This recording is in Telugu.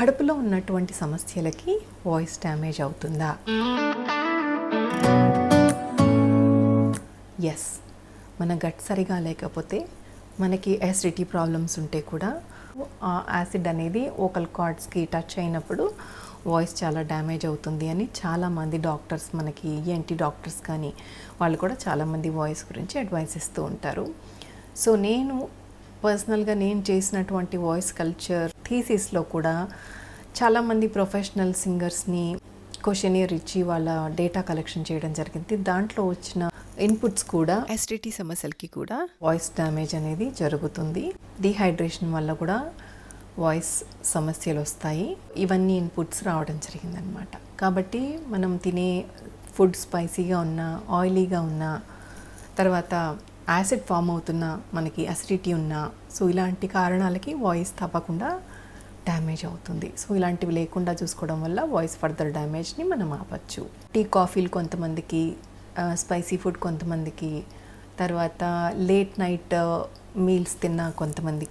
కడుపులో ఉన్నటువంటి సమస్యలకి వాయిస్ డ్యామేజ్ అవుతుందా? ఎస్. మన గట్ సరిగా లేకపోతే మనకి యాసిడిటీ ప్రాబ్లమ్స్ ఉంటే కూడా ఆ యాసిడ్ అనేది వోకల్ కార్డ్స్కి టచ్ అయినప్పుడు వాయిస్ చాలా డ్యామేజ్ అవుతుంది అని చాలామంది డాక్టర్స్, మనకి ఈఎన్టీ డాక్టర్స్ కానీ వాళ్ళు కూడా చాలామంది వాయిస్ గురించి అడ్వైస్ ఇస్తూ ఉంటారు. సో నేను పర్సనల్గా నేను చేసినటువంటి వాయిస్ కల్చర్ థీసిస్లో కూడా చాలామంది ప్రొఫెషనల్ సింగర్స్ని క్వశ్చనియర్ ఇచ్చి వాళ్ళ డేటా కలెక్షన్ చేయడం జరిగింది. దాంట్లో వచ్చిన ఇన్పుట్స్ కూడా యాసిడిటీ సమస్యలకి కూడా వాయిస్ డ్యామేజ్ అనేది జరుగుతుంది. డీహైడ్రేషన్ వల్ల కూడా వాయిస్ సమస్యలు వస్తాయి. ఇవన్నీ ఇన్పుట్స్ రావడం జరిగిందనమాట. కాబట్టి మనం తినే ఫుడ్ స్పైసీగా ఉన్నా, ఆయిలీగా ఉన్నా, తర్వాత యాసిడ్ ఫామ్ అవుతున్నా, మనకి అసిడిటీ ఉన్నా, సో ఇలాంటి కారణాలకి వాయిస్ తప్పకుండా డ్యామేజ్ అవుతుంది. సో ఇలాంటివి లేకుండా చూసుకోవడం వల్ల వాయిస్ ఫర్దర్ డ్యామేజ్ని మనం ఆపచ్చు. టీ కాఫీలు కొంతమందికి, స్పైసీ ఫుడ్ కొంతమందికి, తర్వాత లేట్ నైట్ మీల్స్ తిన్న కొంతమందికి